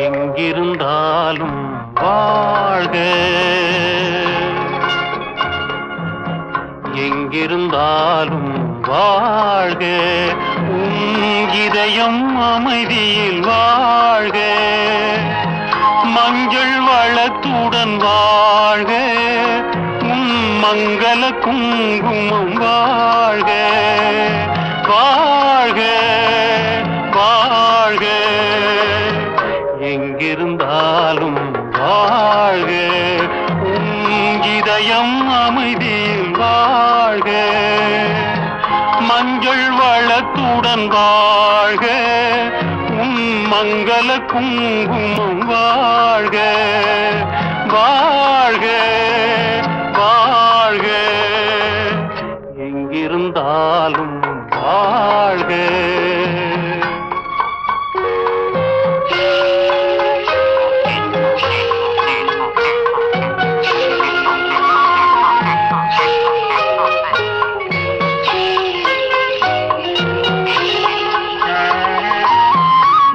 எங்கிருந்தாலும் வாழ்க, எங்கிருந்தாலும் வாழ்க, உன் இதயம் அமைதியில் வாழ்க, மஞ்சள் வளத்துடன் வாழ்க, உன் மங்கள குங்குமம் வாழ்க, வாழ்க வாழ்க, எங்கிருந்தாலும் வாழ்க, உன் இதயம் அமைதியில் வாழ்க, மஞ்சள் வளத்துடன் வாழ்க, உன் மங்கள குங்குமம் வாழ்க, வாழ்க வாழ்க, எங்கிருந்தாலும் வாழ்க.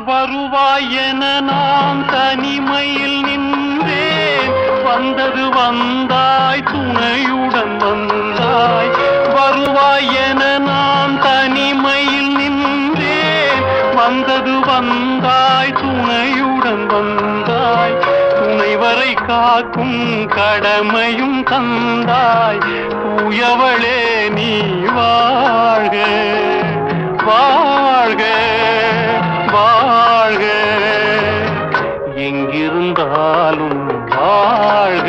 வருவாய் என நான் தனிமையில் நின்றேன், வந்தது வந்தாய் துணையுடன் வந்தாய். வருவாய் என நான் தனிமையில் நின்றேன், வந்தது வந்தாய் துணையுடன் வந்தாய். துணைவரை காக்கும் கடமையும் தந்தாய், தூயவளே நீ வாழ்க வாழ்க வாழ்க, எங்கிருந்தாலும் வாழ்க.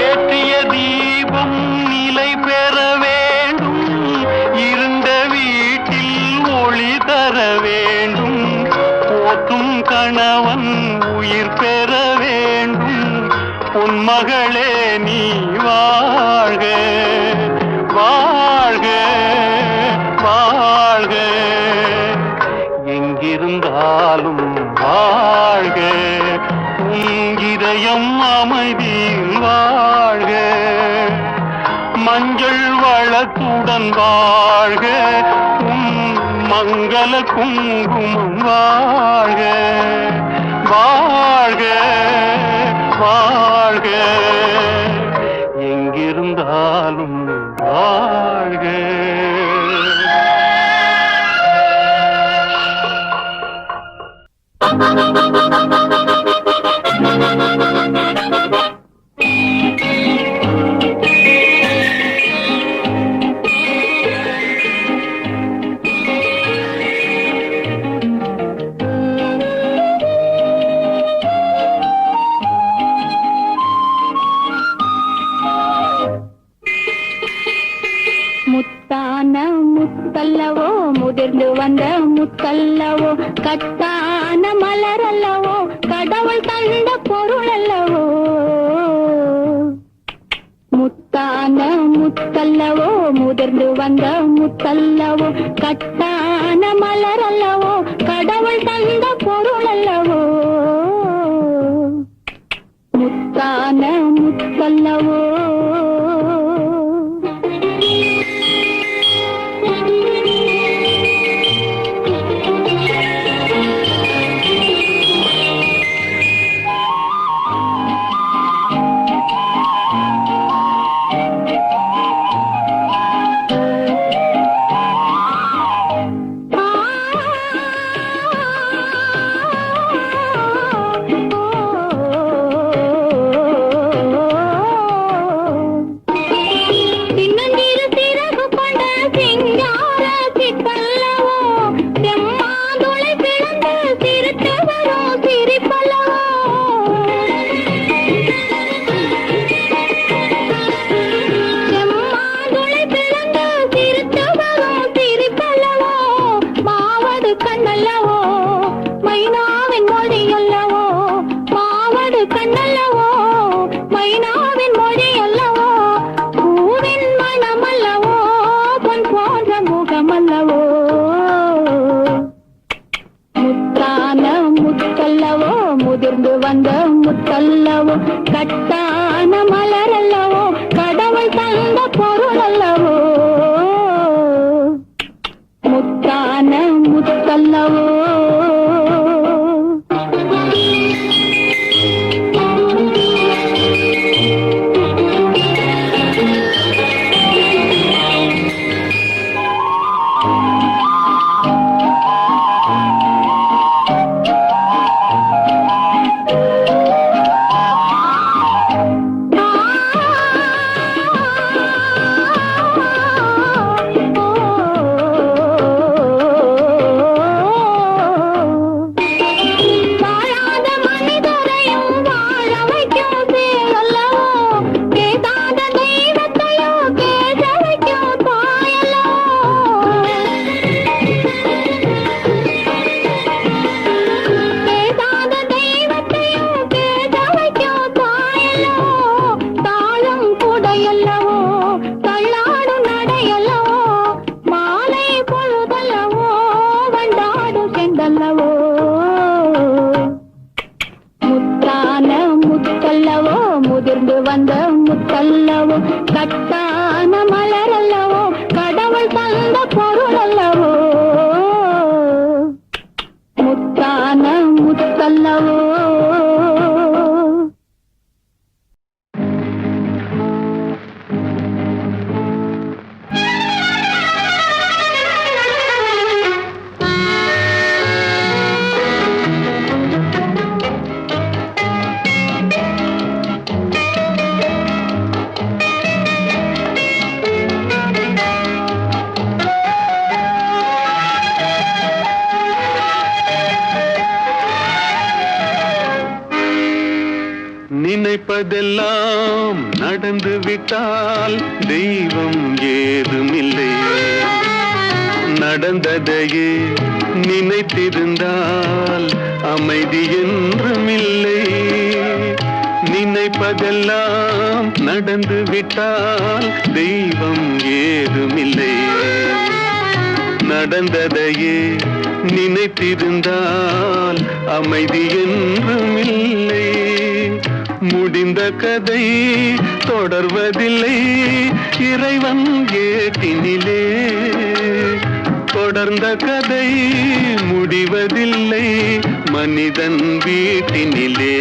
ஏற்றிய தீபம் நிலை பெற வேண்டும், இருண்ட வீட்டில் ஒளி தர வேண்டும், போற்றும் கணவன் உயிர் பெற வேண்டும், பொன்மகளே நீ வாழ்க வாழ்க வாழ்க, எங்கிருந்தாலும் வாழ்க, உன் இதயம் அமைதியில் வாழ்க, மஞ்சள் வளத்துடன் வாழ்க, உன் மங்கள குங்குமம் வாழ்க, வாழ்க வாழ்க, எங்கிருந்தாலும் வாழ்க. முத்தான முத்தல்லவோ, முதிர்ந்து வந்த முத்தல்லவோ, கட்டான மலரல்லவோ, கடவுள் தந்த பொருள் அல்லவோ. முத்தான முத்தல்லவோ, முதிர்ந்து வந்த முத்தல்லவோ, கட்டான மலரல்லவோ, கடவுள் தந்த பொருள் அல்லவோ. முத்தான முத்தல்லவோ. போன்ற முகமல்லவோ முத்தான முத்தல்லவோ முதிர்ந்து வந்த முத்தல்லவோ கட்டான மலரல்லவோ கடவுள் தந்த பொருள் அல்லவோ முத்தான முத்தல்லவோ முத்தான முத்தல்லவோ முதிர்ந்து வந்த முத்தல்லவோ கட்டான மலரல்லவோ கடவுள் தந்த பொருள் அல்லவோ முத்தான முத்தல்லவோ நினைப்பதெல்லாம் நடந்து விட்டால் தெய்வம் ஏதுமில்லை, நடந்ததையே நினைத்திருந்தால் அமைதி என்றுமில்லை. நினைப்பதெல்லாம் நடந்து விட்டால் தெய்வம் ஏதுமில்லை, நடந்ததையே நினைத்திருந்தால் அமைதி என்றுமில்லை. முடிந்த கதை தொடர்வதில்லை இறைவன் ஏட்டினிலே, தொடர்ந்த கதை முடிவதில்லை மனிதன் வீட்டினிலே.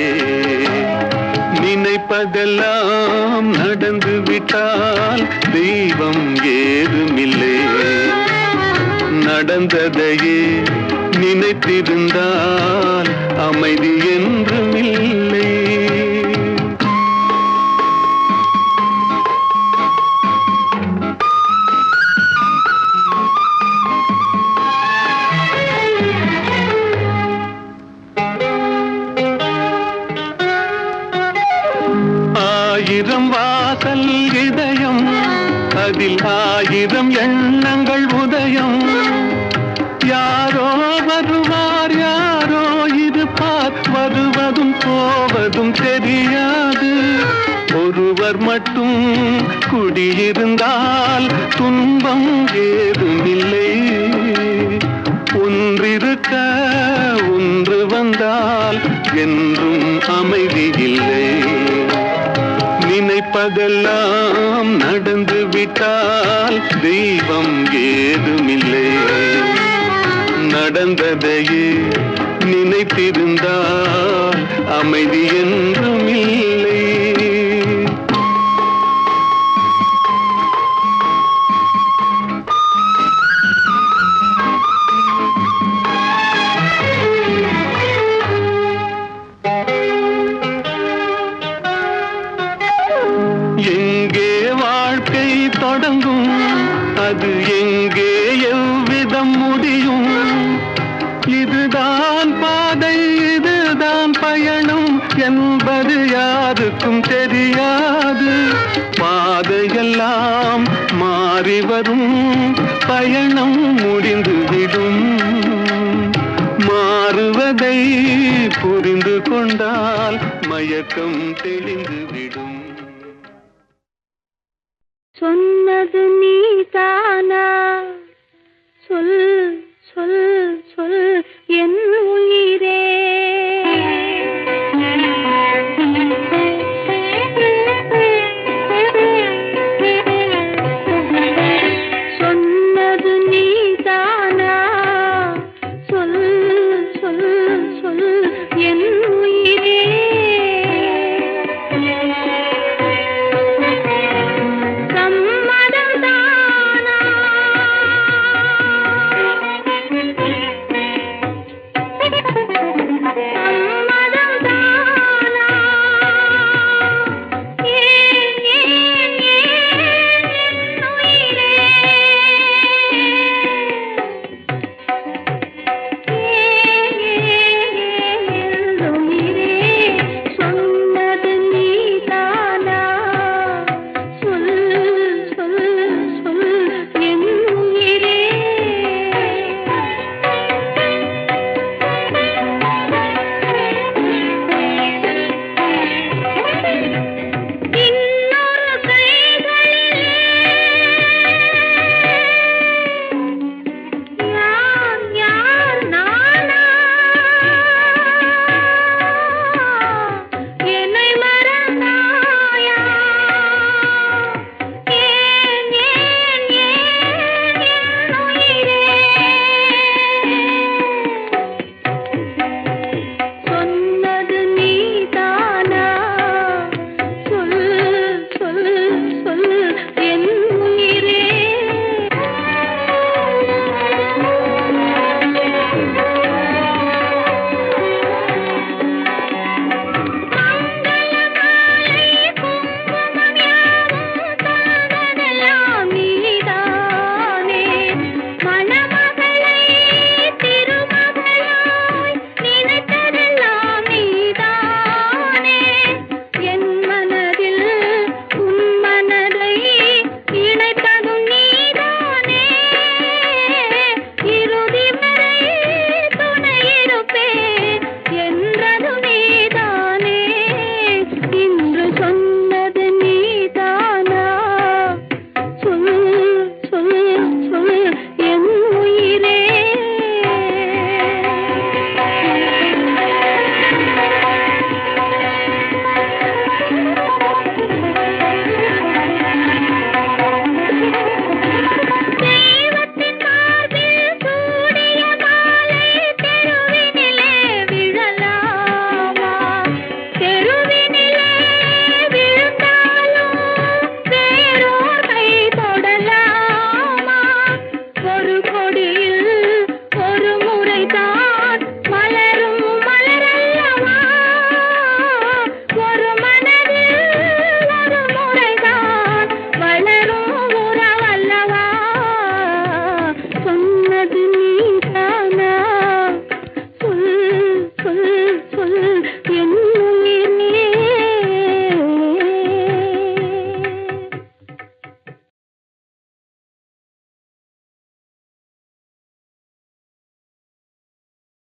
நினைப்பதெல்லாம் நடந்து விட்டால் தெய்வம் ஏதுமில்லை, நடந்ததையே நினைத்திருந்தால் அமைதி என்றுமில்லை. ஆயிரம் வாசல் இதயம், அதில் ஆயிரம் எண்ணங்கள் உதயம். யாரோ வருவார் யாரோ இருப்பார், வருவதும் போவதும் தெரியாது. ஒருவர் மட்டும் குடியிருந்தால் துன்பம் ஏதுமில்லை, ஒன்றிருக்க ஒன்று வந்தால் என்றும் அமைதி இல்லை. நினைப்பதெல்லாம் நடந்து விட்டால் தெய்வம் ஏதுமில்லை, நடந்ததையே நினைத்திருந்தால் அமைதி என்றுமில்லை. எங்கே வாழ்க்கை தொடங்கும், அது எங்கே எவ்விதம் முடியும்? இதுதான் பாதை இதுதான் பயணம் என்பது யாருக்கும் தெரியாது. பாதையெல்லாம் மாறி வரும், பயணம் முடிந்துவிடும். மாறுவதை புரிந்து கொண்டால் மயக்கம் தெளிந்துவிடும். சொன்னது நீதானா? என்னுள்